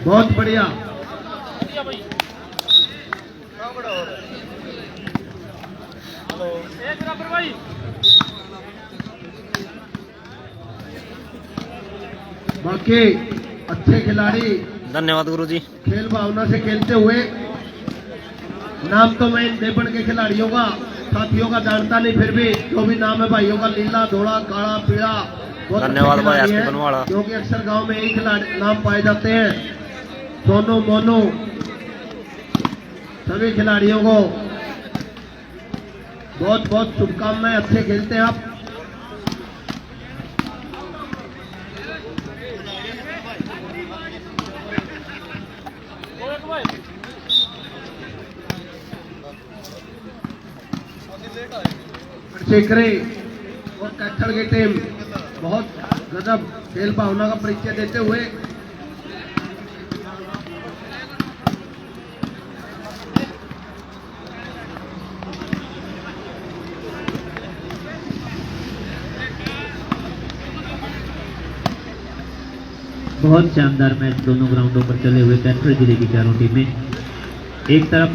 बहुत बढ़िया। बाकी अच्छे खिलाड़ी, धन्यवाद गुरुजी। खेल भावना से खेलते हुए, नाम तो मैं इन देवबंद के खिलाड़ियों का, साथियों का जानता नहीं, फिर भी जो भी नाम है भाइयों का, नीला, धोला, काला, पीला, बहुत धन्यवाद भाई अच्छे एसपी बनवाड़ा। जो कि अक्सर गांव में यही खिलाड़ी नाम पाए जाते हैं। सोनू, मोनू, सभी खिलाड़ियों को बहुत बहुत शुभकामनाएं। अच्छे खेलते हैं आप। शेखरे और कैथल की टीम बहुत गजब खेल भावना का परिचय देते हुए बहुत शानदार मैच दोनों ग्राउंडों पर चले हुए कैथल जिले की चारों टीमें। एक तरफ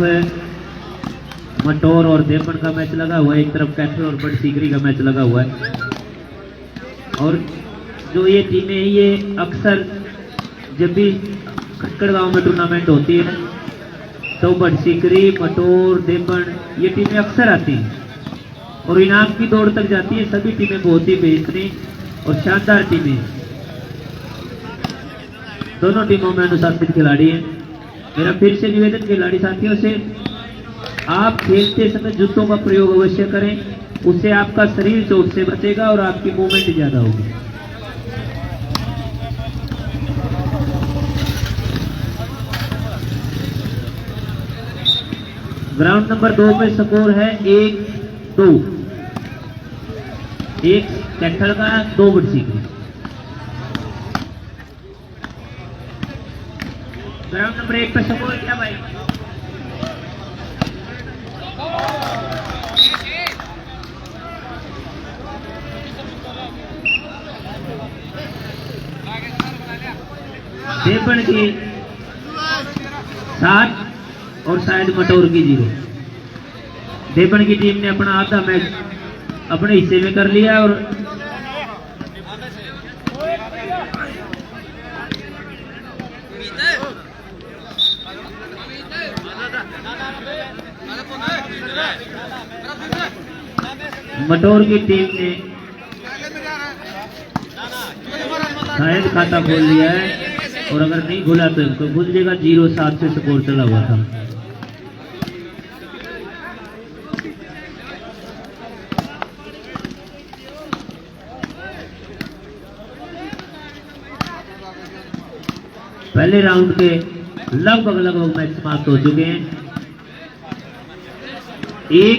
मटोर और देवबंद का मैच लगा हुआ है, एक तरफ कैथल और बड़ सीकरी का मैच लगा हुआ है। और जो ये टीमें हैं ये अक्सर जब भी खटकड़ गांव में टूर्नामेंट होती है तो बड़ सीकरी, मटोर, देवबंद ये टीमें अक्सर आती हैं और इनाम की दौड़ तक जाती है। सभी टीमें बहुत ही बेहतरीन और शानदार टीमें हैं। दोनों टीमों में अनुशासित खिलाड़ी हैं। मेरा फिर से निवेदन खिलाड़ी साथियों से, आप खेलते समय जूतों का प्रयोग अवश्य करें, उससे आपका शरीर चोट से बचेगा और आपकी मूवमेंट ज्यादा होगी। ग्राउंड नंबर 2 में स्कोर है 1-2, 1 कैथल का, 2 बड़ सीकरी। ग्राउंड नंबर 1 पे स्कोर क्या भाई? देवबंद की 7 और शायद मटोर की 0। देवबंद की टीम ने अपना आधा मैच अपने हिस्से में कर लिया और मटोर की टीम ने शायद खाता खोल लिया है और अगर नहीं खोला तो खुल जाएगा। 0-7 से स्कोर चला हुआ था। पहले राउंड के लगभग मैच समाप्त हो चुके हैं। एक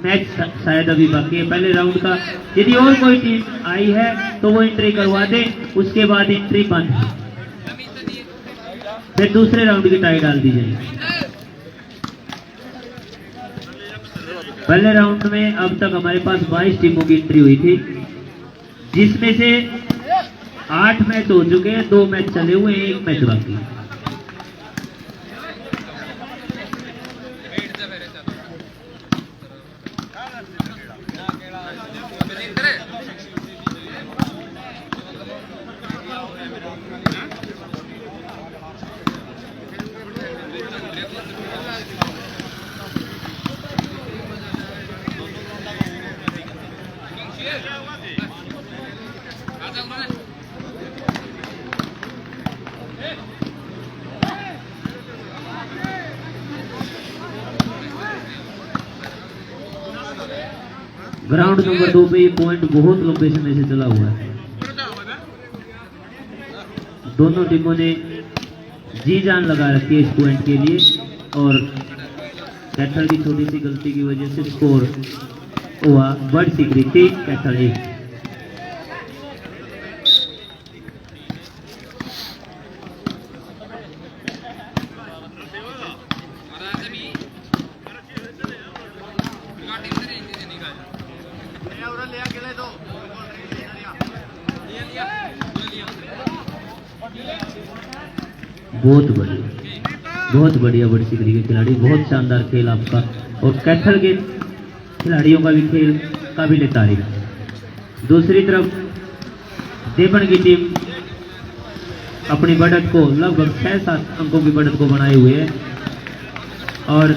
मैच शायद अभी बाकी है पहले राउंड का। यदि और कोई टीम आई है तो वो एंट्री करवा दे, उसके बाद एंट्री बंद, फिर दूसरे राउंड की टाई डाल दी जाएगी। पहले राउंड में अब तक हमारे पास 22 टीमों की एंट्री हुई थी, जिसमें से 8 मैच हो चुके हैं, 2 मैच चले हुए हैं, 1 मैच बाकी। ग्राउंड नंबर 2 पे ये पॉइंट बहुत लंबे समय से चला हुआ है। दोनों टीमों ने जी जान लगा रखी है इस पॉइंट के लिए और कैथल की छोटी सी गलती की वजह से स्कोर हुआ बड़ सीकरी 3 कैथल 1। बहुत बढ़िया बड़ी सिकरी के खिलाड़ी, बहुत शानदार खेल आपका। और कैथल के खिलाड़ियों का भी खेल काबिल तारीफ। दूसरी तरफ देवबन की टीम अपनी बढ़त को लगभग 6-7 अंकों की बढ़त को बनाए हुए है। और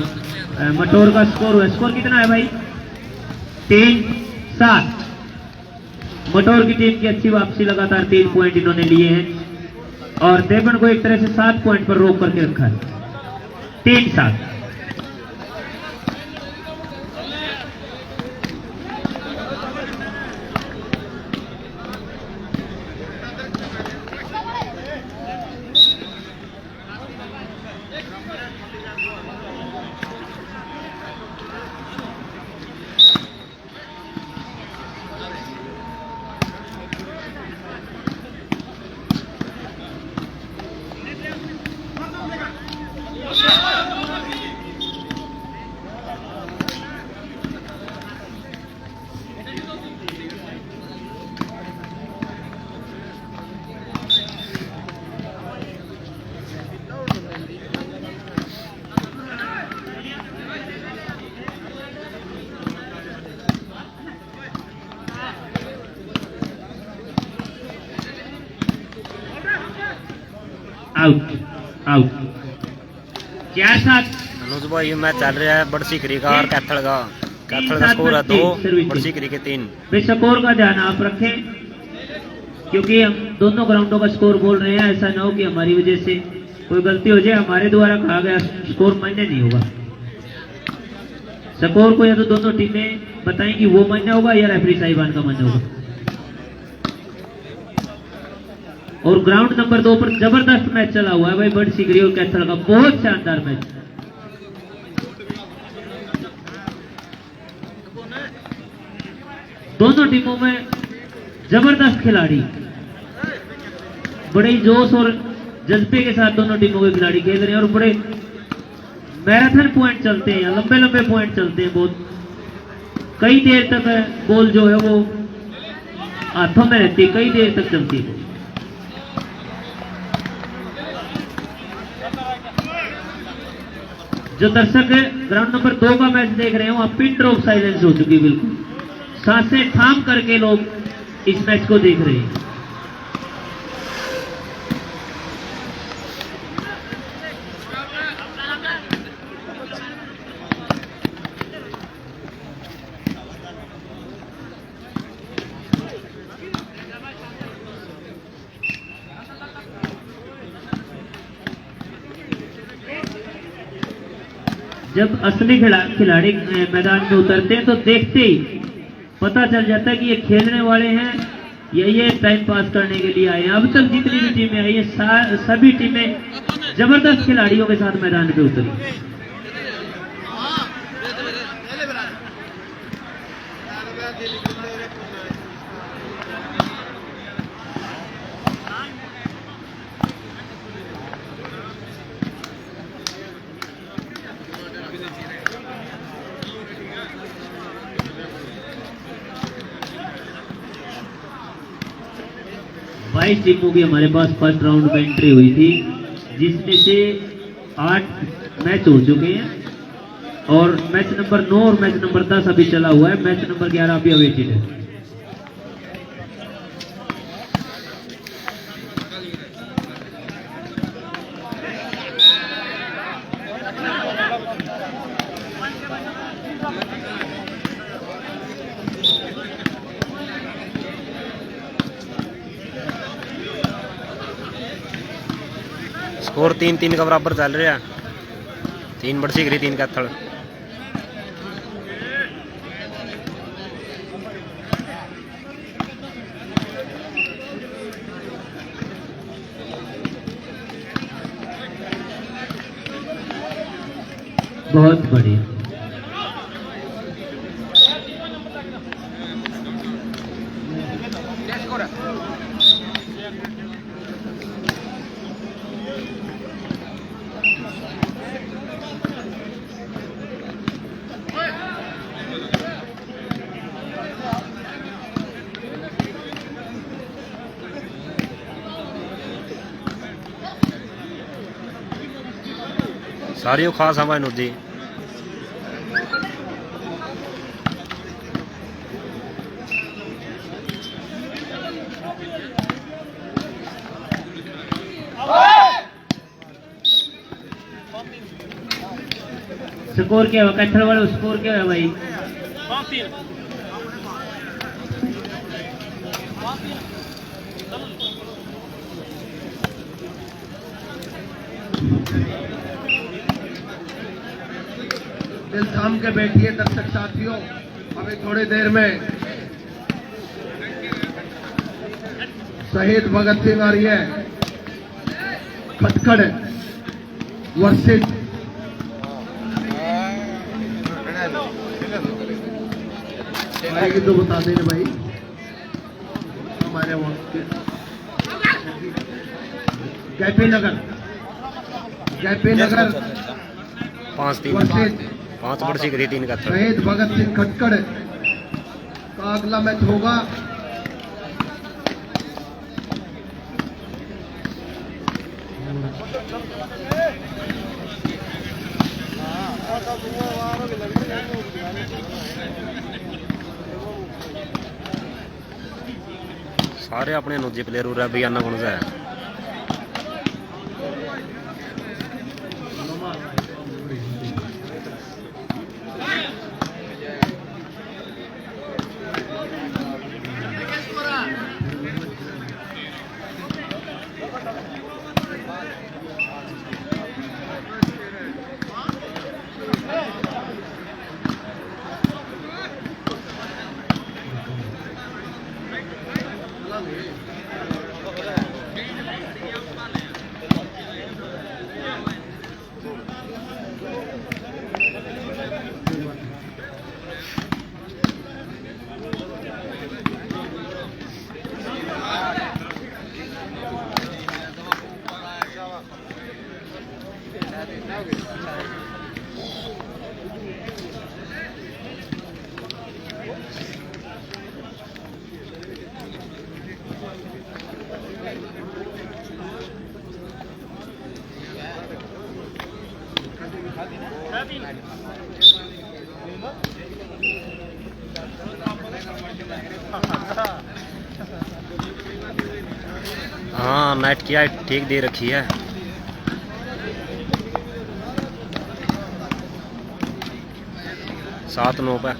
मटोर का स्कोर कितना है भाई? 3-7। मटोर की टीम की अच्छी वापसी, लगातार 3 पॉइंट इन्होंने लिए हैं और देवबन को एक तरह से 7 पॉइंट पर रोक करके रखा है। 3-7। आउट 4-7। अनुज भाई मैच चल रहा है बड़ी सिकरी का और कैथल का स्कोर है 2, बड़ी सिकरी के 3। स्कोर का ध्यान आप रखें क्योंकि हम दोनों ग्राउंडों का स्कोर बोल रहे हैं। ऐसा ना हो कि हमारी वजह से कोई गलती हो जाए, हमारे द्वारा कहा गया स्कोर मान्य नहीं होगा। स्कोर को या तो दोनों टीमें बताएं कि वो मान्य होगा या रेफरी साहिबान का मान्य होगा। और ग्राउंड नंबर 2 पर जबरदस्त मैच चला हुआ है भाई, बड़ी सिकरी और कैथल का बहुत शानदार मैच। दोनों टीमों में जबरदस्त खिलाड़ी, बड़े जोश और जज्बे के साथ दोनों टीमों के खिलाड़ी खेल रहे हैं और बड़े मैराथन पॉइंट चलते हैं, लंबे लंबे पॉइंट चलते हैं। बहुत कई देर तक बॉल जो है वो हाथों में रहती है, कई देर तक चलती है। जो दर्शक ग्राउंड नंबर 2 का मैच देख रहे हैं वहां पिन ड्रॉप साइलेंस हो चुकी, बिल्कुल सांसें थाम करके लोग इस मैच को देख रहे हैं। जब असली खिलाड़ी मैदान में उतरते हैं तो देखते ही पता चल जाता है कि ये खेलने वाले हैं या ये टाइम पास करने के लिए आए हैं। अब तक जितनी भी टीमें आई हैं सभी टीमें जबरदस्त खिलाड़ियों के साथ मैदान पे उतरी। बाईस टीमों की हमारे पास फर्स्ट राउंड में एंट्री हुई थी, जिसमें से 8 मैच हो चुके हैं और मैच नंबर 9 और मैच नंबर 10 अभी चला हुआ है। मैच नंबर 11 अभी अवेटेड है। स्कोर 3-3 का बराबर चल रहा है। 3 बड़ी सिकरी 3 कैथल। बहुत बढ़िया। सारियों खास हवा नदी स्कोर क्या हुआ कैथल वाले स्कोर क्या है भाई? दिल थाम के बैठिए दर्शक साथियों, अभी थोड़ी देर में शहीद भगत सिंह आ रही है खटखड़ वर्षित आएगी तो बता देना भाई हमारे वक्त के कैपी नगर 5-3 वर्षित 5 बड़ सीकरी 3 का शहीद भगत सिंह खटखड़ का अगला मैच होगा सारे अपने नूजे प्लेयर उरा भी आना कौन सा है हाँ नेट की हाइट ठीक दे रखी है 7-9 पे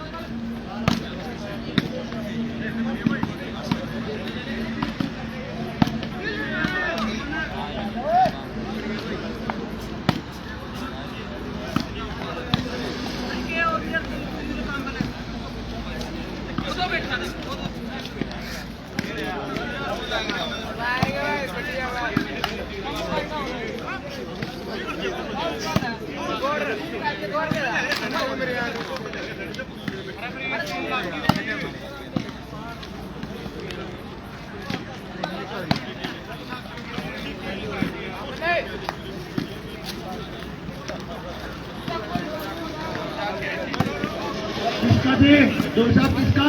साहब किसका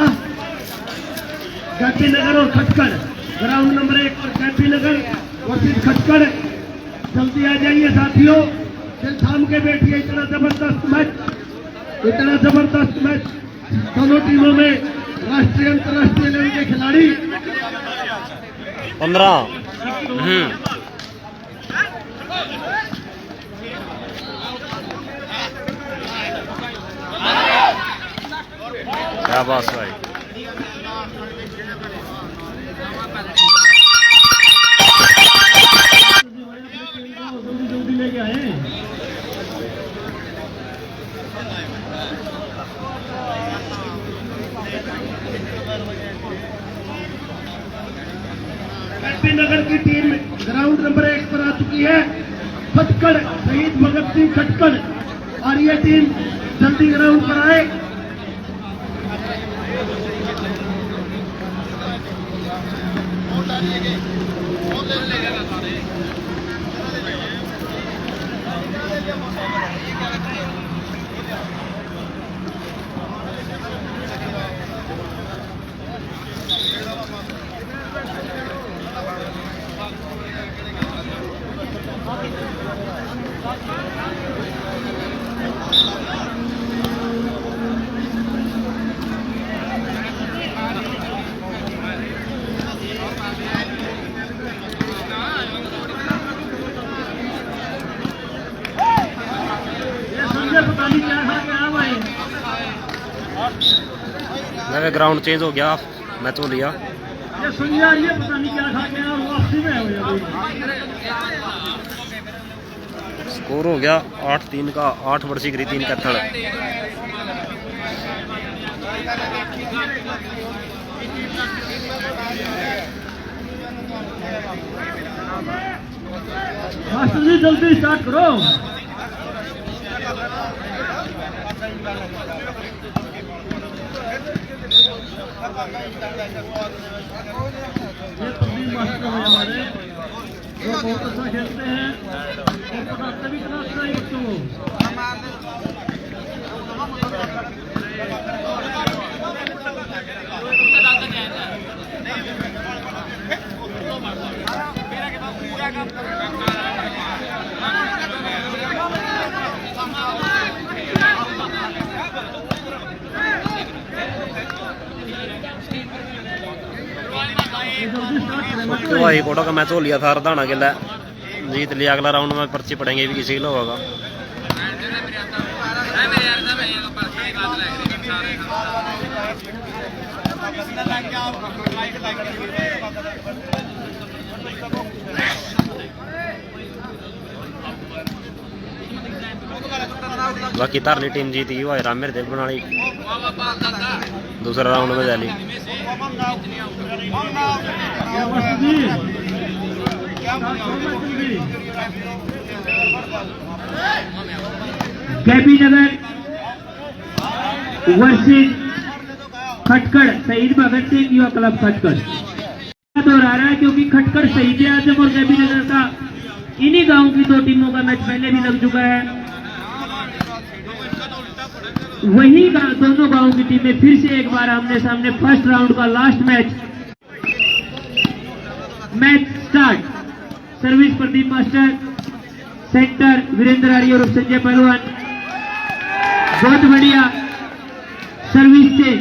कैपी नगर और खटखड़ ग्राउंड नंबर 1 पर कैपी नगर वर्सेस खटखड़ जल्दी आ जाइए साथियों दिल थाम के बैठिए इतना जबरदस्त मैच दोनों टीमों में राष्ट्रीय अंतर्राष्ट्रीय लेवल के खिलाड़ी 15 क्या बात भाई जल्दी लेके आए कैपी नगर की टीम ग्राउंड नंबर 1 पर आ चुकी है खटखड़ शहीद भगत सिंह खटखड़ और ये टीम जल्दी ग्राउंड पर आए ग्राउंड चेंज हो गया, मैच हो लिया। ये सुन यार, ये पता नहीं क्या खा के और वापसी में हो गया। स्कोर हो गया 8-3 का। 8 बड़सीकरी 3 कैथल। मास्टर जी जल्दी स्टार्ट करो। ये तब्दील मास्टर है हमारे, जो बहुत अच्छा खेलते हैं और पढ़ाते भी इतना अच्छा है बच्चों को। तो भाई कोटा का मैच हो लिया था, रधाना किला जीत लिया। अगला राउंड में पर्ची पड़ेंगे भी किसी किलो होगा। बाकी तारली टीम जीती हुआ राम मेरे देव बनाली दूसरा राउंड में जाली। कैपी नगर वर्सेस खटकड़ शहीद भगत सिंह युवा क्लब खटकड़ दोहरा रहा है, क्योंकि खटकड़ शहीद आजम और कैपी नगर का इन्हीं गांव की दो टीमों का मैच पहले भी लग चुका है। वही दोनों गांवों की टीमें फिर से एक बार आमने सामने। फर्स्ट राउंड का last match start. Service Pradeep master, centre Virender Arya और संजय पहलवान। बहुत बढ़िया सर्विस चेंज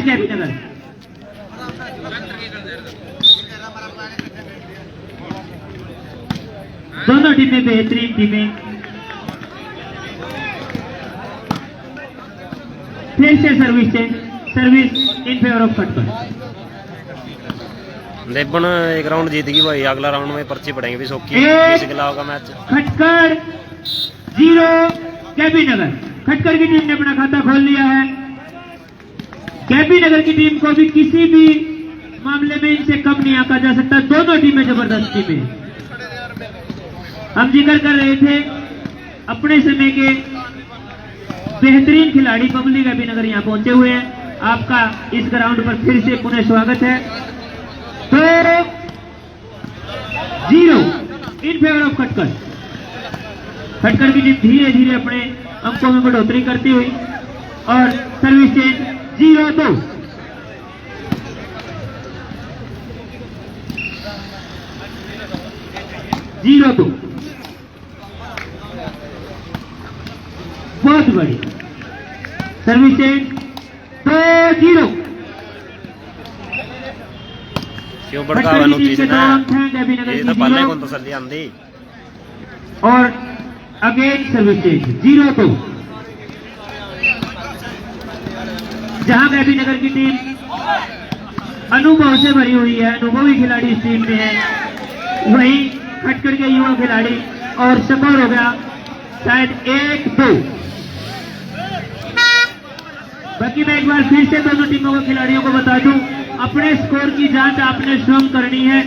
कैपी नगर। दोनों टीमें बेहतरीन टीमें। फिर से service change, service in favour of Khatkar. देवन एक राउंड जीत गई भाई। अगला राउंड में पर्ची पड़ेंगे भी सोखी किसी के होगा मैच। खटकड़ 0 कैपी नगर। खटकड़ की टीम ने अपना खाता खोल लिया है। कैपी नगर की टीम को भी किसी भी मामले में इनसे कम नहीं आंका जा सकता। दोनों टीमें जबरदस्त टीमें। हम जिक्र कर रहे थे अपने समय के बेहतरीन खिलाड़ी पब्लिक कैपी नगर यहाँ पहुंचे हुए हैं। आपका इस ग्राउंड पर फिर से पुनः स्वागत है। तो 0 इन फेवर ऑफ खटकड़। खटकड़ की टीम धीरे धीरे अपने अंकों में बढ़ोतरी करती हुई और सर्विस चेंज 0-2। बहुत बड़ी सर्विस चेंज 2-0। क्यों भड़कावा नु चीज ना ये तो पहले कौन तसल्ली आंदी। और अगेन सर्विस चेंज 0-2। जहां कैपी नगर की टीम अनुभव से भरी हुई है, अनुभवी खिलाड़ी इस टीम में है, वहीं खटकड़ के युवा खिलाड़ी। और स्कोर हो गया शायद 1-2। बाकी मैं एक बार फिर से दोनों टीमों के खिलाड़ियों को बता दूं, अपने स्कोर की जांच आपने स्वयं करनी है।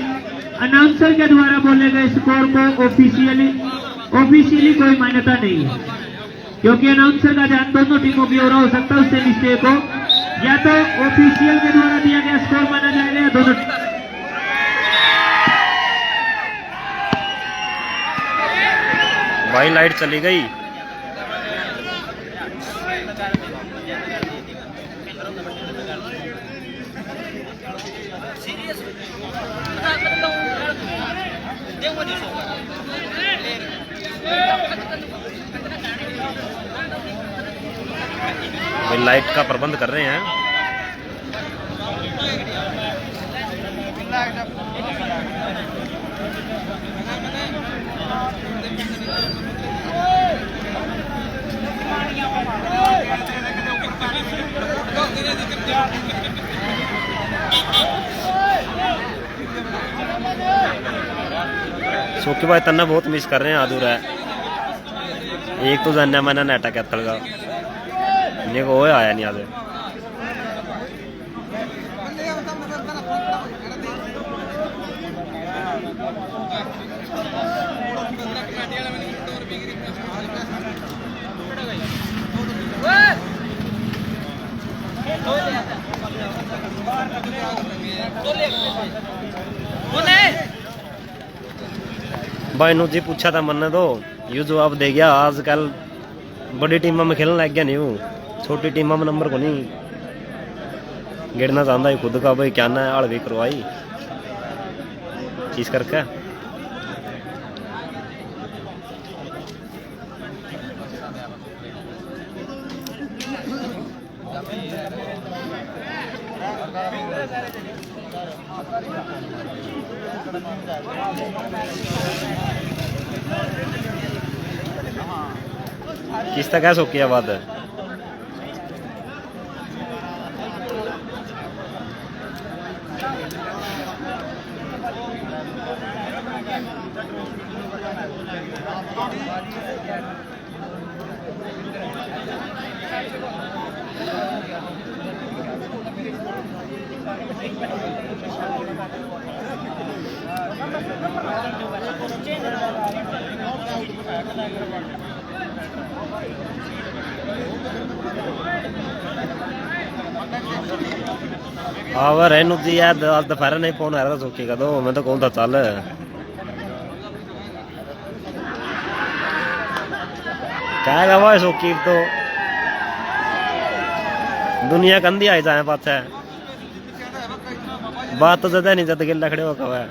अनाउंसर के द्वारा बोले गए स्कोर को ऑफिशियली कोई मान्यता नहीं है, क्योंकि अनाउंसर का ध्यान दोनों टीमों की ओर हो सकता है। उससे मिस्टेक हो, या तो ऑफिशियल के द्वारा दिया गया स्कोर माना जाएगा या दोनों। भाई लाइट चली गई। भाई लाइट का प्रबंध कर रहे हैं। सोकी भाई तन्ना बहुत मिस कर रहे हैं आदूर है। एक तो जाना मैंने नेटा कैथल का इन्हें को आया नहीं आदे। भाई नु जी पूछा था मन्ने तो यू जवाब दे गया। आजकल बड़ी टीम में खेलने लग गया नहीं हूँ, छोटी टीम में नंबर को नहीं गिरना चाहता है खुद का। भाई क्या ना आड़ भी करवाई चीज करके। किस तक है सोकी आबाद है। आवर है नु जी यार दोपहर नहीं फोन आ रहा सोकी का तो मैं तो कौन था चल क्या गवा सोकी तो दुनिया कंधी आई जाए पास है बात तो ज्यादा नहीं जद गिल्ला खड़े हो कवा है।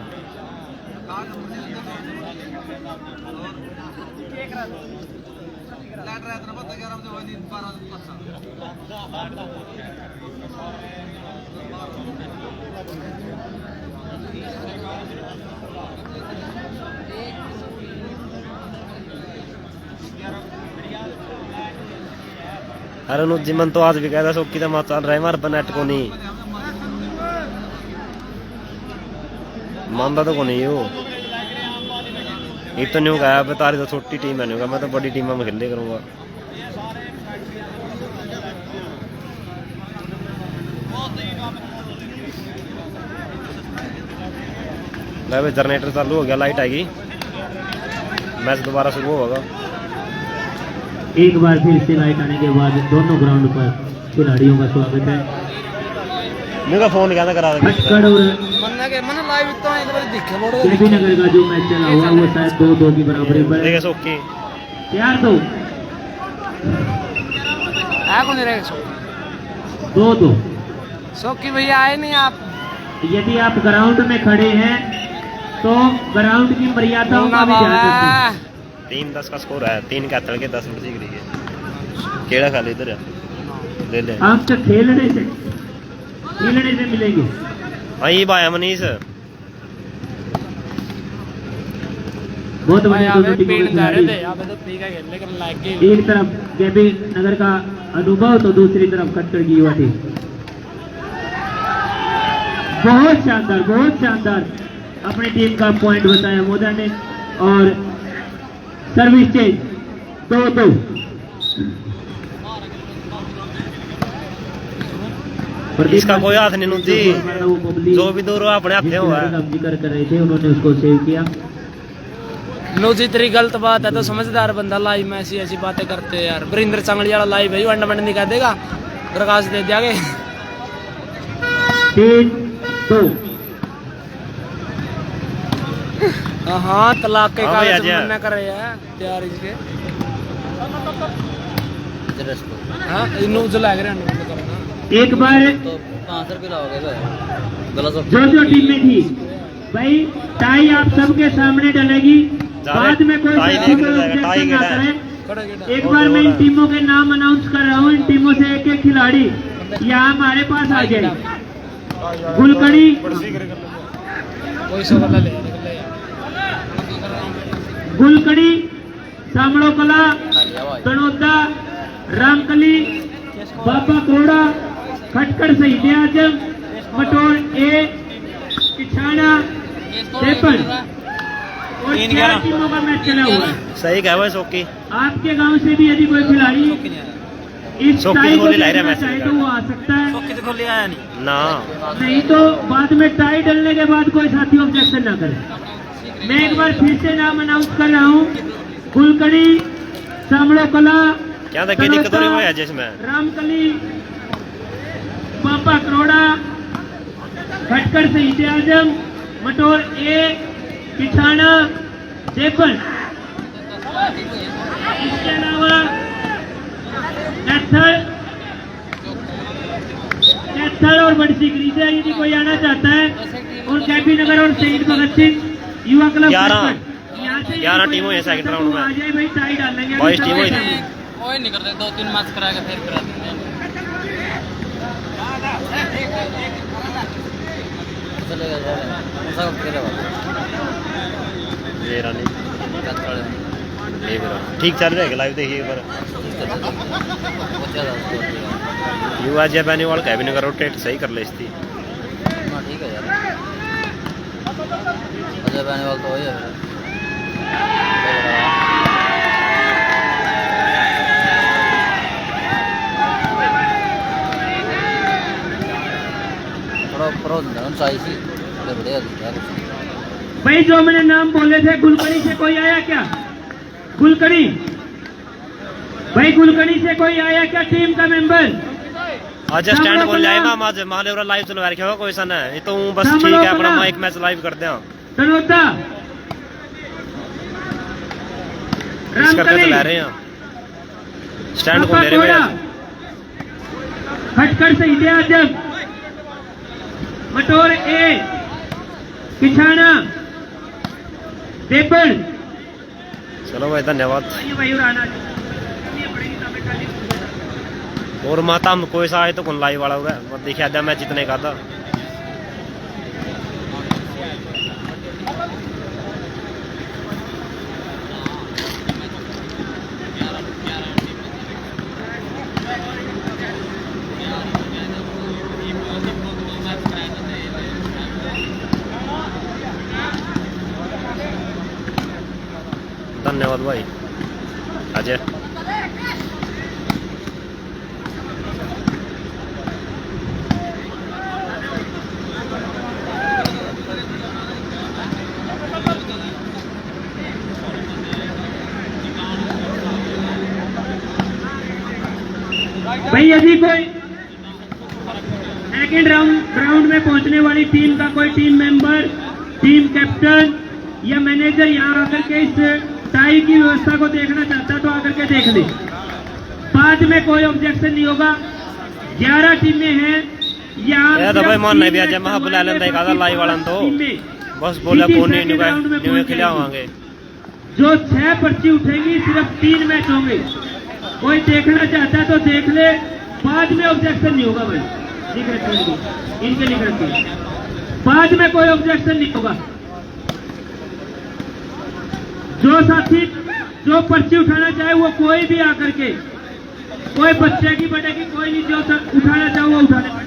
अरे नु जिमन तो आज भी कहता सोकी तो चल रहा है मार नेट को नहीं मानता तो को नहीं हो। एक तो नहीं कहा तारी तो छोटी टीम है नहीं मैं तो बड़ी टीम में खेले करूंगा। जनरेटर चालू हो गया, लाइट आएगी, मैच दोबारा शुरू होगा। एक बार फिर से लाइट आने के बाद दोनों ग्राउंड पर खिलाड़ियों का स्वागत है। मेरा फोन क्या था करा खटखड़ और केबी नगर का जो मैच चला हुआ वो शायद 2-2 की बराबरी पर है। तैयार 2-2 सोकी भैया आए नहीं आप। यदि आप ग्राउंड में खड़े हैं तो ग्राउंड की मर्यादाओं का भी ध्यान रखें। 3-10 का स्कोर है, 3 का तड़के 10 मिनट की है। केड़ा खाली इधर है ले ले आप तो खेलने से मिलेंगे। वही भाई मनीष बहुत बढ़िया दोनों टीमों के खिलाड़ी। एक तरफ केबी नगर का अनुभव तो दूसरी तरफ खट्टर की युवा टीम। बहुत शानदार अपनी टीम का पॉइंट बताया मोदा ने और सर्विस चेंज 2-2। इसका कोई हाथ नहीं नुजी, जो भी दूर अपने हाथ हुआ है। जिक्र कर रहे थे उन्होंने उसको सेव किया। नूजी तेरी गलत बात है तो समझदार बंदा लाइव में ऐसी बातें करते हैं यार। वरिंदर चांगली वाला लाइव है, अंडा नहीं कह देगा, प्रकाश दे दिया 3-2। हाँ तलाक के कागज मना कर रहे हैं तैयार इसके। हाँ नूज लग रहे हैं। एक बार तो 5 रुपये लाओगे जो टीम में थी भाई टाई आप सबके सामने डलेगी, बाद में कोई ऑब्जेक्शन ना करे। एक बार मैं इन टीमों के नाम अनाउंस कर रहा हूँ। इन टीमों से एक एक खिलाड़ी यहाँ हमारे पास आ जाए। गुलकड़ी गुलकड़ी, सामड़ो कला, तनोदा, रामकली, बाबा कोड़ा, खटखड़ शहीद आजम, मटोर ए, पिछाड़ा, तेपन। और 4 टीमों का मैच चला हुआ है। सही कहा हुआ सोकी। आपके गांव से भी यदि कोई खिलाड़ी इस सोकी टाई तो को गोली ला रहा है देखना मैच चाहे में। तो वो आ सकता है, ना नहीं तो बाद में टाई डलने के बाद कोई साथी ऑब्जेक्शन ना करे। मैं एक बार फिर से नाम अनाउंस कर रहा हूँ। गुलकड़ी, सामड़ो कला, क्या था कि दिक्कत हो रही है जिसमें रामकली, पापा करोड़ा, भटकर शहीद आजम, मटोर ए, पिछाना, देपन। इसके अलावा कैथल और बड़ी सीकरी से यदि कोई आना चाहता है, और कैपी नगर और शहीद भगत सिंह युवा क्लब 11 टीमों है सेकंड राउंड में। आ जाए भाई, टाई डाल लेंगे। 22 टीमों ही कोई नहीं करते, 2-3 मैच करा के फिर करा देंगे। चलेगा सब खेलेगा ये रानी ये भी रहा। ठीक चल रहा है लाइव देखिए एक बार। यू आज बैनी वाल कैबिन का रोटेट सही कर ले इसकी। ठीक है यार, अजय बैनीवाल तो वही है। भाई जो मैंने नाम बोले थे, गुलकड़ी से कोई आया क्या? गुलकड़ी भाई, गुलकड़ी से कोई आया क्या टीम का मेंबर? आज स्टैंड को लाइव हम आज महादेवरा लाइव चलवा रखे हो कोई सा ना ये तो बस ठीक है अपना माइक मैच लाइव करते हैं तनोता इस करके चला रहे हैं स्टैंड को ले रहे हैं। खटकर शहीद आजम, मटोर ए, पिछाना, देपड़। चलो भाई धन्यवाद। भाई आना और माता हम कोई सा आए तो कौन लाइव वाला होगा देखा था मैं जितने का था। धन्यवाद भाई अजय। भाई यदि कोई सेकेंड राउंड में पहुंचने वाली टीम का कोई टीम मेंबर, टीम कैप्टन या मैनेजर यहाँ आकर के इस टाई की व्यवस्था को देखना चाहता तो आकर के देख ले। बाद में कोई ऑब्जेक्शन नहीं होगा। 11 टीमें हैं यहाँ तो भाई मान नहीं भी आज महा बुला लेंगे एक आधा लाइव वाला तो बस बोला कौन नहीं खिलावांगे। जो 6 पर्ची उठेगी सिर्फ 3 मैच होंगे। कोई देखना चाहता है तो देख ले, बाद में ऑब्जेक्शन नहीं होगा भाई। इनके लिख रखी बाद में कोई ऑब्जेक्शन नहीं होगा। जो साथी जो पर्ची उठाना चाहे वो कोई भी आकर के, कोई बच्चे की बड़े की कोई नहीं, जो उठाना चाहे वो उठाने पड़े।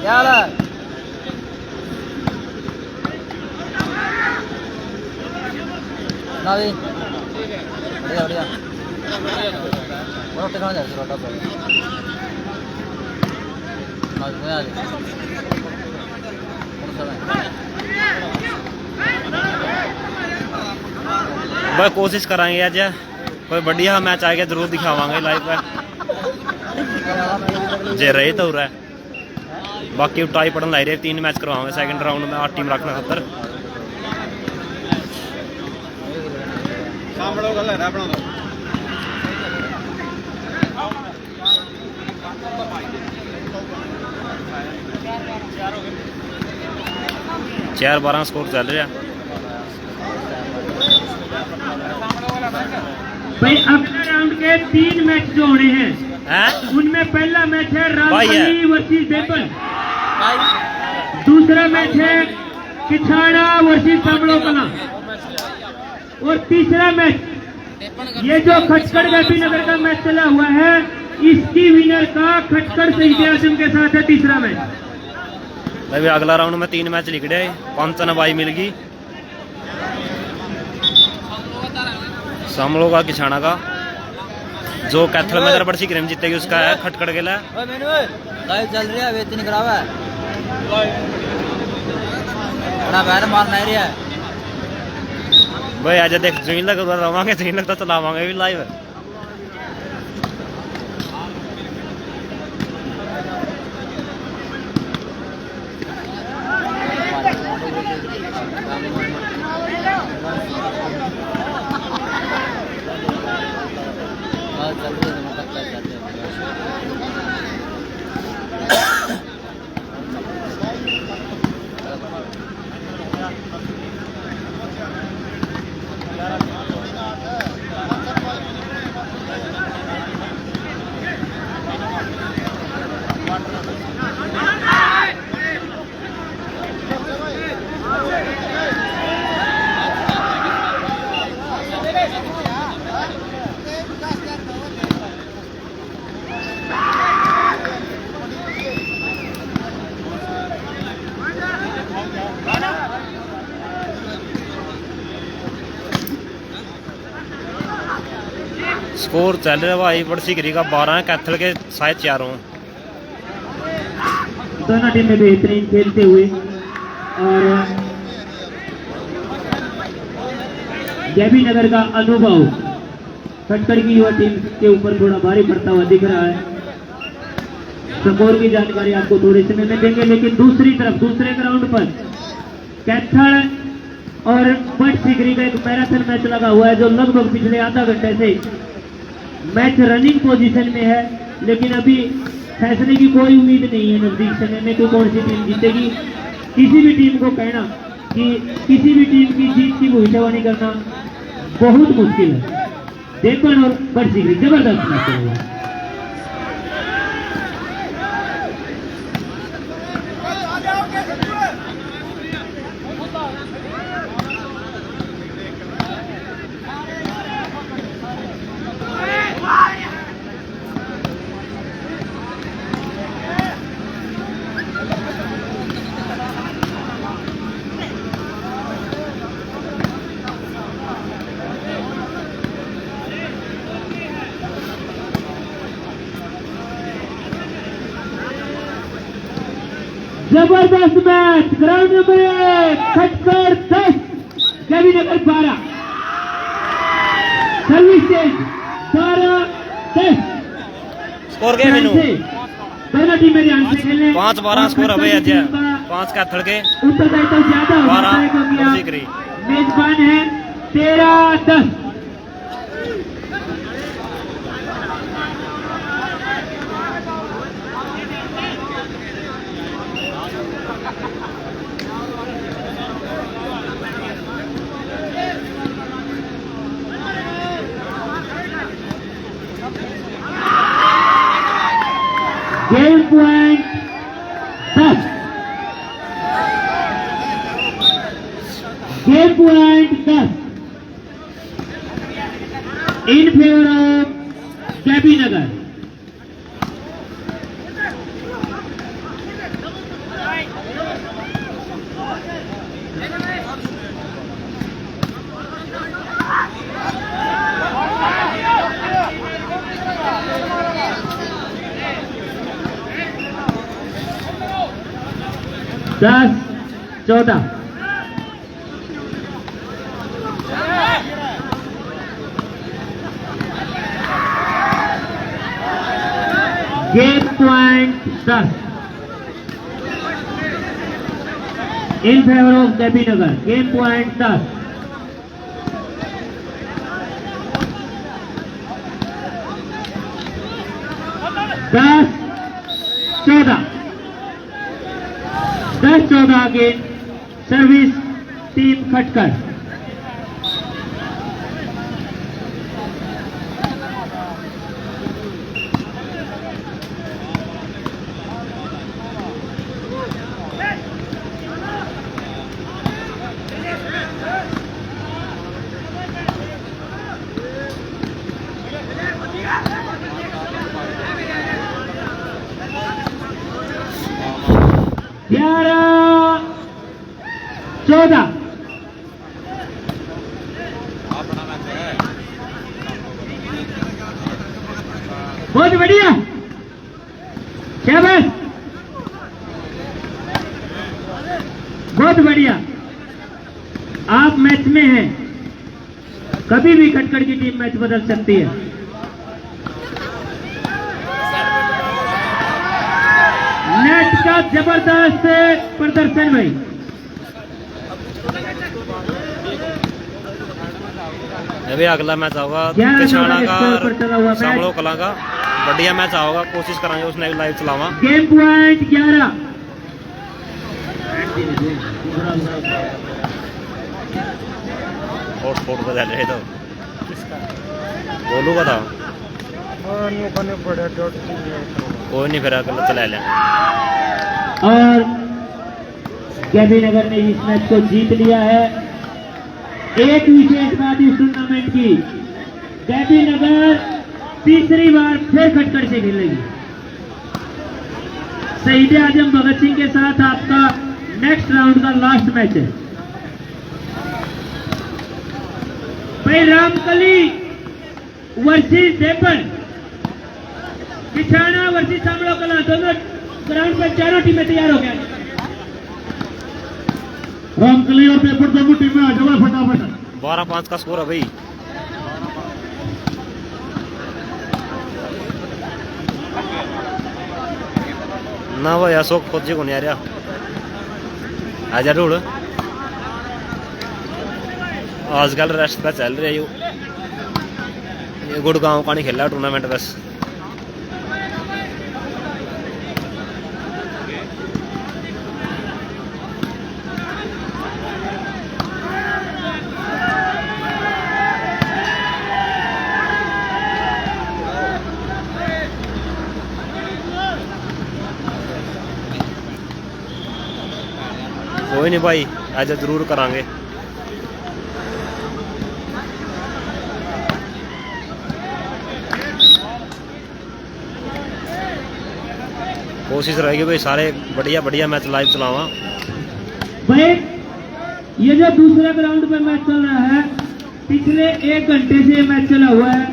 क्या हाल है? ना भी बढ़िया बढ़िया रोटी खाना जाए रोटा पर ना आज भाई कोशिश कराएंगे आज कोई बढ़िया मैच आएगा जरूर दिखावांगे लाइव पे जे रहे तो रहा है। बाकी टाई पढ़न लाई रहे 3 मैच करवाएंगे सेकंड राउंड में 8 टीम रखना खातर। चार 12 स्कोर चल रहा। भाई अगले राउंड के 3 मैच जो होने हैं हैं उनमें पहला मैच है भाई है। रामपल्ली वर्सेस देपन, दूसरा मैच है किछाड़ा वर्सेस सामलो कला, और तीसरा मैच ये जो खटकड़ गैपी नगर का मैच चला हुआ है इसकी विनर का खटकड़ शहीद आजम के साथ है तीसरा मैच। भाई अगला राउंड में 3 मैच लिख रहे, 5 नवाई मिल गई, सामलो का किसाना का, जो कैथल में दरबड़ सी क्रेम जीतेगी उसका है खटखड़ के लिए। चल रही है वेतन खराब है बड़ा बैर मार नहीं रहा है भाई आज देख जुइन लग रवांगे, जुइन लग तो चलावांगे भी लाइव। चल रही है मतलब स्कोर चल रहा भाई बड़ी गिरी का 12 है, कैथल के शायद 4 हों। दोनों टीमें बेहतरीन खेलते हुए और गैबी नगर का अनुभव खटकड़ की युवा टीम के ऊपर थोड़ा भारी पड़ता हुआ दिख रहा है। स्कोर की जानकारी आपको थोड़े समय में देंगे, लेकिन दूसरी तरफ दूसरे ग्राउंड पर कैथल और बट सिगरी का एक मैराथन मैच लगा हुआ है जो लगभग पिछले आधा घंटे से मैच रनिंग पोजीशन में है, लेकिन अभी फैसले की कोई उम्मीद नहीं है नजदीक समय में कि कौन सी टीम जीतेगी। किसी भी टीम को कहना कि किसी भी टीम की जीत की भविष्यवाणी करना बहुत मुश्किल है। देपन और बट सिगरी जबरदस्त मैच चल रहा है। जबरदस्त मैच ग्राउंड नंबर 1 खटकड़ 10 गैबी नगर 12 सर्विस स्टेज 12-10 स्कोर के मेनू दोनों टीमें ध्यान से खेलें। 5-12 स्कोर है भाई आज, 5 कैथल के उत्तरदायित्व ज्यादा हो जाता है क्योंकि 12 आप मेजबान है 13-10। Game point 10, game point 10 in favour of Gaibi Nagar. दस 14 game point 10 in favour of Gaibi Nagar. Game point 10। दस 14 के सर्विस टीम खटकड़। 11-14। बहुत बढ़िया, शाबाश, बहुत बढ़िया। आप मैच में हैं, कभी भी खटखड़ की टीम मैच बदल सकती है। नेट का जबरदस्त प्रदर्शन भाई। अभी अगला मैच होगा 11 किसाना नंबर का स्कोर पर चला हुआ और मैच। सांबड़ो कला का। बढ़िया मैच होगा, कोशिश कराएंगे उसने लाइव चलावा। Game point 11। फोट बजा रहे तो बोलू बता कोई नहीं, फिर अगला चला लें। और कैबी नगर ने इस मैच को जीत लिया है। एक विशेष बात इस टूर्नामेंट की, कैबी नगर तीसरी बार फिर खटखड़ से खेलेगी। शहीद आजम भगत सिंह के साथ आपका नेक्स्ट राउंड का लास्ट मैच है भाई। रामकली वर्सेस देपन, पिछाना वर्सेस सांबड़ो कला, दोनों ग्राउंड पर चारों टीमें तैयार हो गए। रामकली और पेपर दोनों टीमें आ जाओ फटाफट। 12-5 का स्कोर है भाई। ना वो अशोक फौजी को नहीं आ रहा, आजा ढूंढ। आजकल रेस्ट पे चल रही है ये गुड़गांव का नहीं खेला टूर्नामेंट बस। कोई नहीं भाई, आज जरूर करांगे। कोशिश रहेगी भाई सारे बढ़िया बढ़िया मैच लाइव चलावा। भाई ये जो दूसरा ग्राउंड पर मैच चल रहा है, पिछले 1 घंटे से मैच चला हुआ है।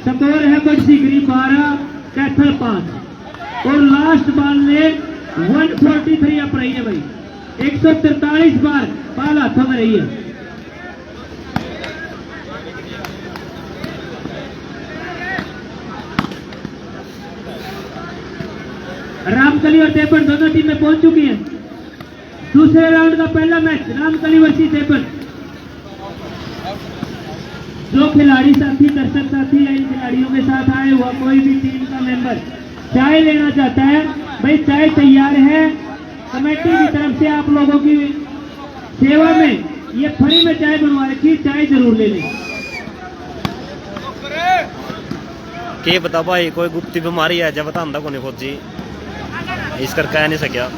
स्कोर है बड़सीगरी 12, कैथल 5 और लास्ट बॉल में 143 अप रही है भाई। 143 बार बाल हाथों में रही है। रामकली और देपन दोनों टीमें पहुंच चुकी हैं। दूसरे राउंड का पहला मैच रामकली वर्सेस देपन। जो खिलाड़ी साथी, दर्शक साथी या इन खिलाड़ियों के साथ आए हुआ कोई भी टीम का मेंबर चाय लेना चाहता है भाई, चाय तैयार है। कमेटी की तरफ से आप लोगों की सेवा में ये फ्री में चाय बनवा रखी, चाय जरूर ले लें। के बता भाई, कोई गुप्ती बीमारी है जब बता को नहीं फौजी, इस कर कह नहीं सकिया।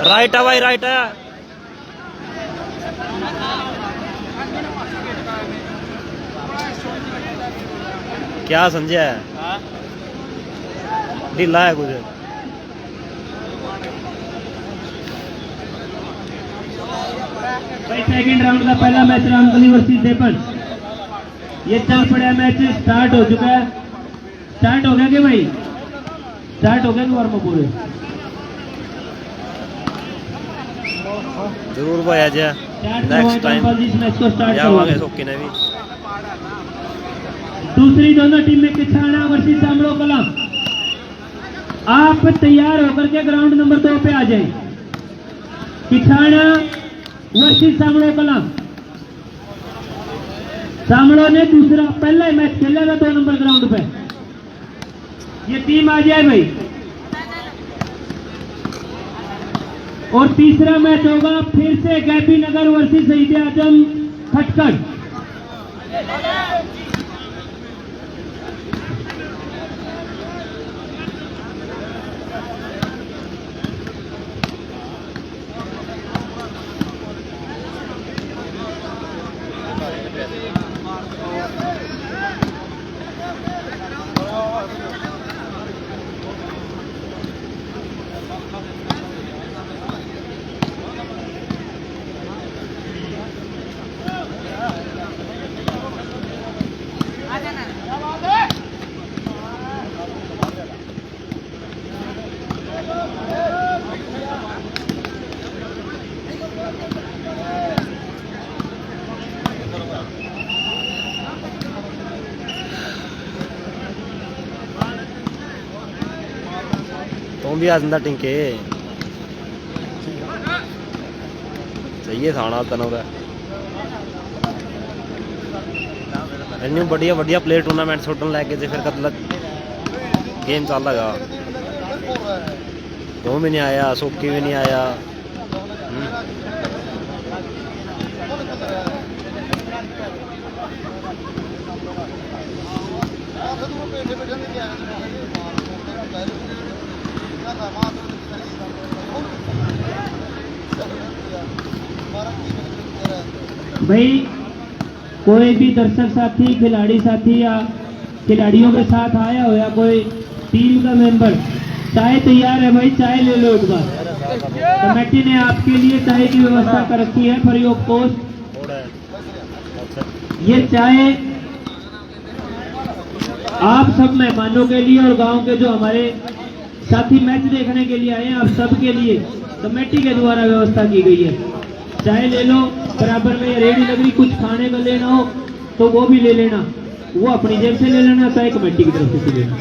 राइट है भाई, राइट है। क्या समझा है? ढीला है कुछ। भाई सेकंड राउंड का पहला मैच रामकली वर्सेस देपन, ये चल पड़ा मैच, स्टार्ट हो चुका है। स्टार्ट हो गया कि भाई? स्टार्ट हो गया कि वार्म अप पूरे? जरूर भाई आज नेक्स्ट टाइम इस मैच को स्टार्ट जावांगे सोकी ने भी। दूसरी दोनों टीमें किसाना वर्सेस सांबड़ो कला। आप तैयार होकर के ग्राउंड नंबर 2 पे आ जाएं। किसाना वर्षित सामड़ो कला। सामड़ो ने दूसरा पहला ही मैच खेला था 2 नंबर ग्राउंड पे। ये टीम आ जाए भाई। और तीसरा मैच होगा फिर से गैपी नगर वर्सेस शहीद आजम खटखट। तुम भी आ जाता टिंके चाहिए थाना तन इन्नी बढ़िया बढ़िया प्लेयर टूर्नामेंट सुटन लैके फिर कद गेम चल लगा। तू भी नहीं आया, सोकी भी नहीं आया। भाई कोई भी दर्शक साथी, खिलाड़ी साथी या खिलाड़ियों के साथ आया हो या कोई टीम का मेंबर, चाय तैयार है भाई, चाय ले लो एक बार। कमेटी ने आपके लिए चाय की व्यवस्था कर रखी है प्रयोग पोस्ट। ये चाय आप सब मेहमानों के लिए और गांव के जो हमारे साथी मैच देखने के लिए आए हैं, आप सब के लिए कमेटी के द्वारा व्यवस्था की गई है। चाय ले लो, बराबर में रेडी लग रही, कुछ खाने का लेना हो तो वो भी ले लेना, वो अपनी जेब से ले लेना, चाहे कमेटी की तरफ से लेना।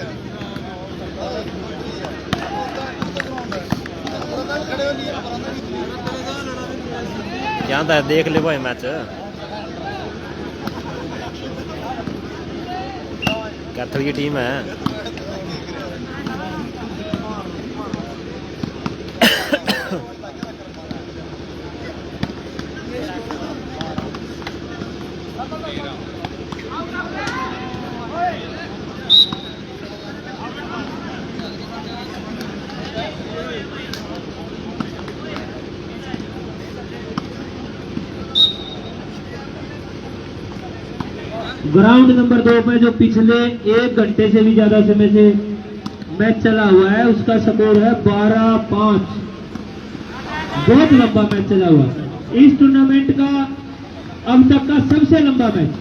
क्या था देख ले भाई मैच कैथल की टीम है। ग्राउंड नंबर 2 पे जो पिछले 1 घंटे से भी ज्यादा समय से मैच चला हुआ है, उसका स्कोर है 12-5। बहुत लंबा मैच चला हुआ है। इस टूर्नामेंट का अब तक का सबसे लंबा मैच।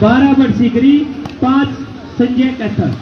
12 बड़सीकरी, 5 संजय कैथल।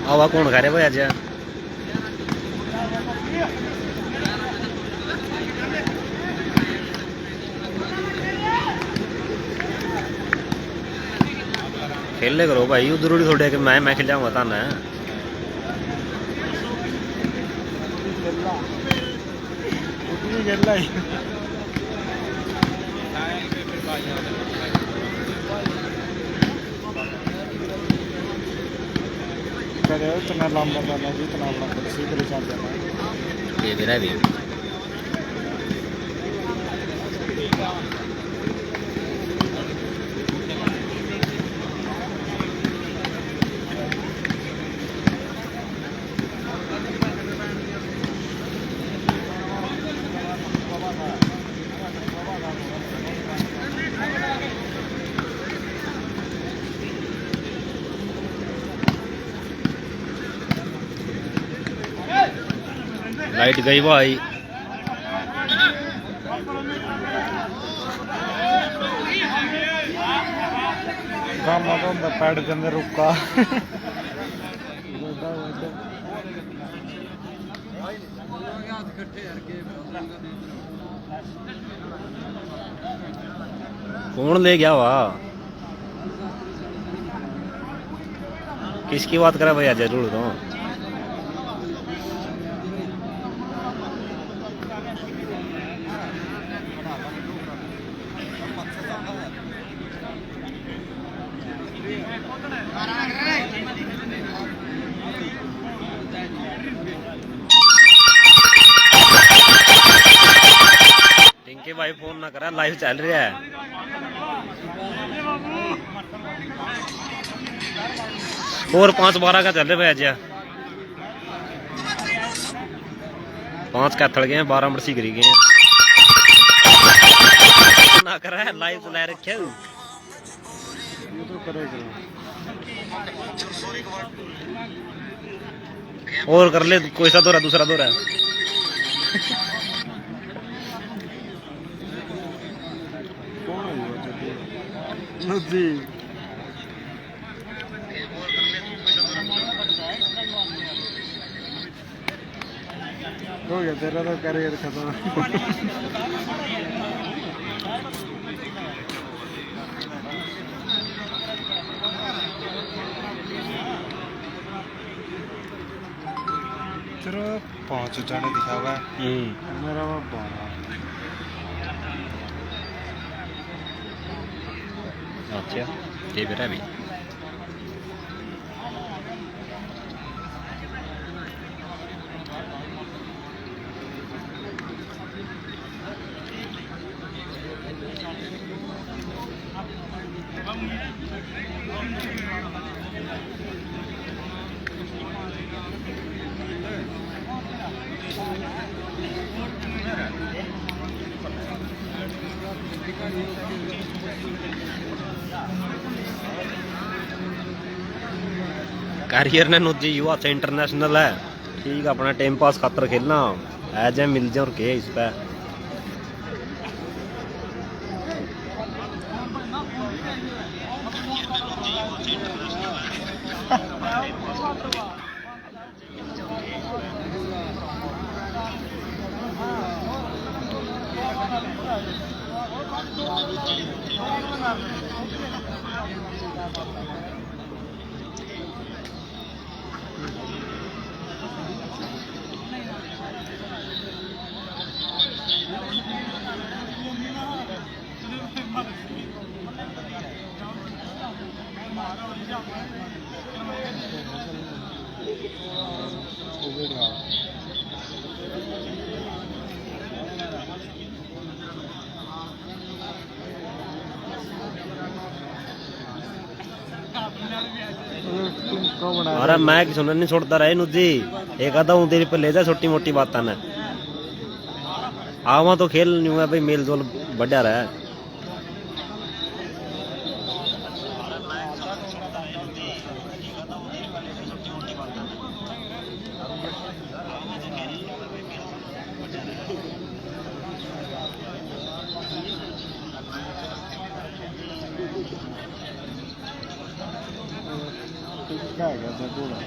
हवा कौन खा रहे भाई अज खेले करो भाई उधर उड़ी थोड़े कि मैं खेल जाऊंगा तान इतना लंबा करना जी, इतना लंबा सीधे चल जाना ये मेरा भी लाइट गई भाई। काम तो होंदा पैड के अंदर रुका कौन ले गया वाह? किसकी बात करा भैया जरूर तो टिंकी भाई फोन ना करा, लाइव चल रहा है। और 5-12 का चल रहे भाई आज 5 कैथल गए हैं, 12 मरसी करी गए हैं। ना करा है, लाइव चला रखे तो करेगा। और कर ले कोई सा दौरा, दूसरा दौरा जी हो गया तेरा तो करियर खत्म। तेरा 5 जाने दिखा हुआ है, मेरा वो 12। अच्छा ये बेटा भी कैरियर ने नोजी युवा से इंटरनेशनल है ठीक, अपना टाइम पास खातर खेलना एज ए मिल जाए और के इस पे अरे मैं सुनने नहीं छोड़ता रहे नुजी, एक आधा हूँ तेरे पर ले जा छोटी मोटी बात ने आवा तो खेल नहीं हुआ भाई, मेल जोल बढ़िया रहा क्या गया था पूरा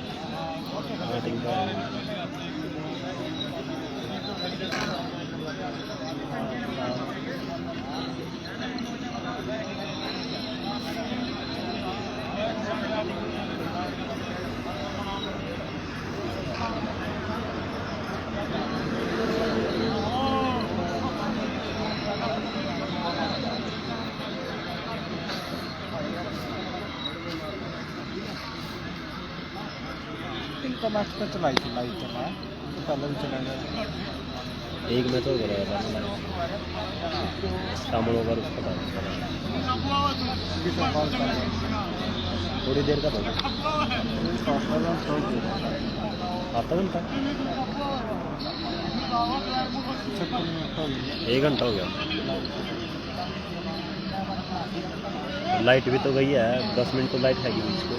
इनका मैच तो चलाई थी, लाइव चला तो पहले भी चला गया। एक मैच हो गया था शामिल होकर उसका थोड़ी देर का था आता घंटा 1 घंटा हो गया। लाइट भी तो गई है, 10 मिनट तो लाइट है बीच को।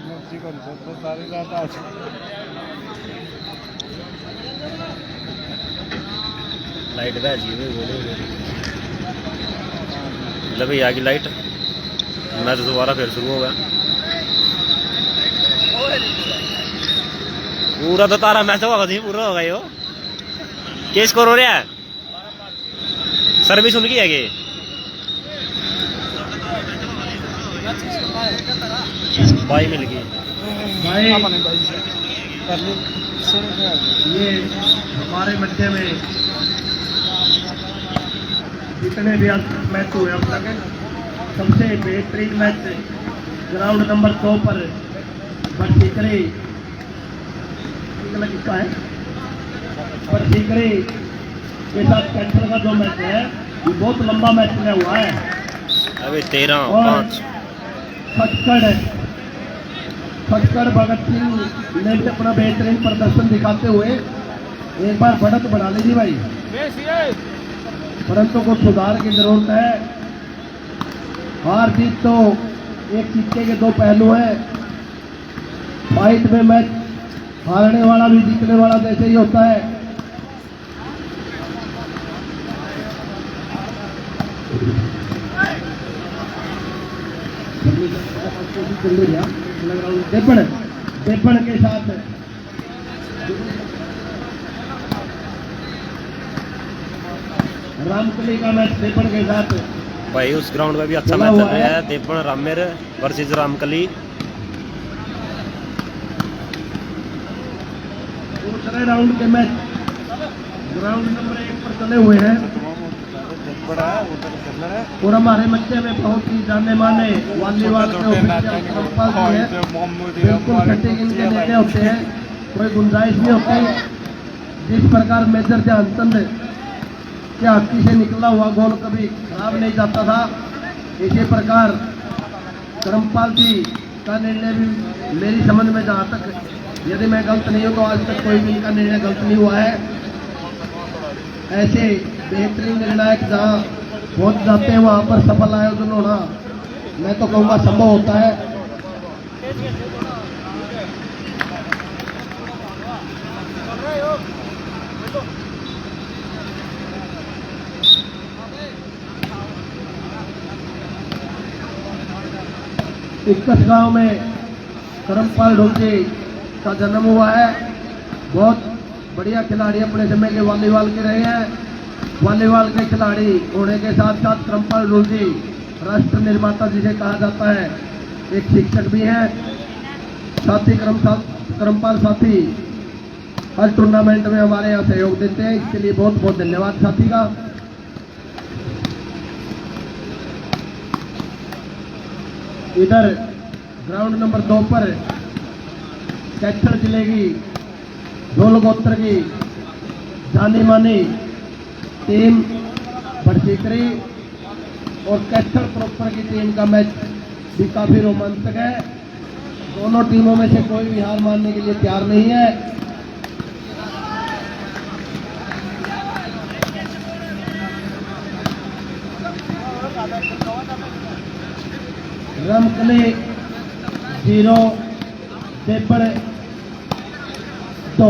मूर्ति को तो सारी रात आज लाइट बह जी लगी आ गई लाइट। मैच दोबारा फिर शुरू हो गया। पूरा तो तारा मैच होगा जी, पूरा होगा यो। क्या स्कोर हो रहा है? सर्विस उनकी है कि बाई मिल गई। भाई कर ली सुन के ये हमारे मध्य में जितने भी आज मैच हुए अब तक सबसे बेहतरीन मैच ग्राउंड नंबर 2 पर बरसीकरी किसका है? बरसीकरी के साथ कैंसर का जो मैच है ये बहुत लंबा मैच में हुआ है। अभी 13-5 खटकर भगत सिंह ने भी अपना बेहतरीन प्रदर्शन दिखाते हुए एक बार बढ़त बढ़ा लीजिए भाई, परंतु को सुधार की जरूरत है। हार जीत तो एक सिक्के के दो पहलू हैं। फाइट में मैच हारने वाला भी जीतने वाला जैसे ही होता है। देपण के साथ रामकली का मैच देपण के साथ भाई उस ग्राउंड में भी अच्छा मैच चल रहा है। देपण रामेर वर्सेस रामकली। दूसरे राउंड के मैच ग्राउंड नंबर 1 पर चले हुए हैं बड़ा है उधर खेलना है और हमारे मध्य में बहुत ही जाने माने वॉलीबॉल के ऑफिशियल क्रमपाल जो है बिल्कुल सटीक इनके निर्णय होते हैं, कोई गुंजाइश नहीं होती। जिस प्रकार मेजर ध्यानचंद के हॉकी से निकला हुआ गोल कभी खराब नहीं जाता था, इसी प्रकार क्रमपाल जी का निर्णय भी मेरी समझ में जहाँ तक यदि मैं गलत नहीं हूँ तो आज तक कोई भी इनका निर्णय गलत नहीं हुआ है। ऐसे बेहतरीन निर्णायक जहाँ पहुँच जाते हैं वहाँ पर सफल आयोजन होना मैं तो कहूँगा संभव होता है। इक्कस गांव में करमपाल ढोलजी का जन्म हुआ है। बहुत बढ़िया खिलाड़ी अपने समय के वॉलीबॉल के रहे हैं। वॉलीबॉल के खिलाड़ी होने के साथ साथ करमपाल ढोलजी राष्ट्र निर्माता जिसे कहा जाता है, एक शिक्षक भी हैं। साथी करमपाल साथी हर टूर्नामेंट में हमारे यहाँ सहयोग देते हैं, इसके लिए बहुत बहुत धन्यवाद साथी का। इधर ग्राउंड नंबर 2 पर कैथल जिले की ढोल गोत्र की जानी मानी टीम बरसीकरी और कैथल प्रॉपर की टीम का मैच भी काफी रोमांचक है। दोनों टीमों में से कोई भी हार मानने के लिए तैयार नहीं है। रामकली 0 देपड़ 2।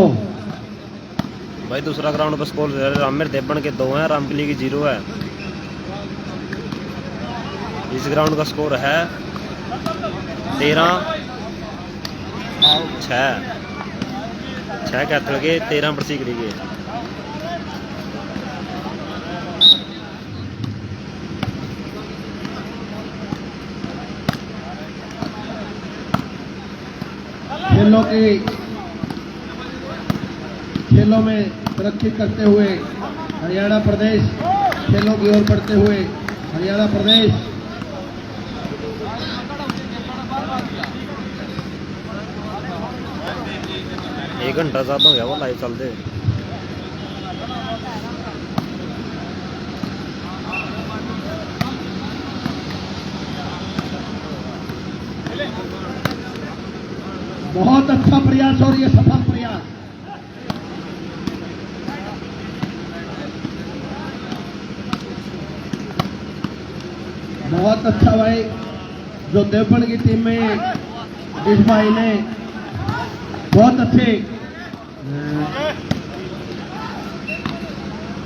भाई दूसरा ग्राउंड का स्कोर रामेर देपण के 2 हैं, रामकली की 0 है। इस ग्राउंड का स्कोर है 13-6 कैथल के 13 बरसीकरी के। खेलों में तरक्की करते हुए हरियाणा प्रदेश खेलों की ओर बढ़ते हुए हरियाणा प्रदेश एक घंटा ज़्यादा हो गया वो लाइव चलते। बहुत अच्छा प्रयास और ये सफल प्रयास। बहुत अच्छा भाई, जो देवबंद की टीम में इस भाई ने बहुत अच्छे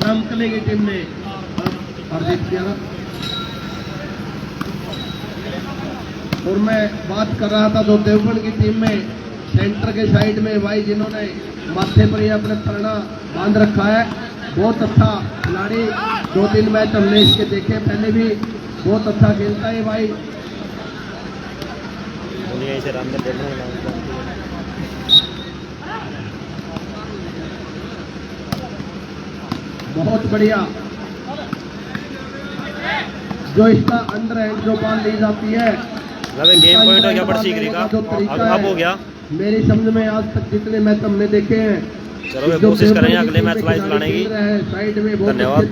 रामकले की टीम ने अर्जित किया। और मैं बात कर रहा था जो देवबंद की टीम में सेंटर के साइड में भाई जिन्होंने माथे पर ये अपने परना बांध रखा है, बहुत अच्छा खिलाड़ी। 2-3 मैच हमने इसके देखे पहले भी, बहुत अच्छा खेलता है भाई। ऐसे रामदेव बहुत बढ़िया, जो इसका अंडर हैंड जो बॉल ली जाती है, गेम पॉइंट हो गया बड़ सीकरी का। जो तरीका अब हो गया। है मेरी समझ में आज तक जितने मैच हमने देखे हैं, चलो कोशिश करेंगे अगले मैच लाइव लाने की। साइड में बहुत धन्यवाद।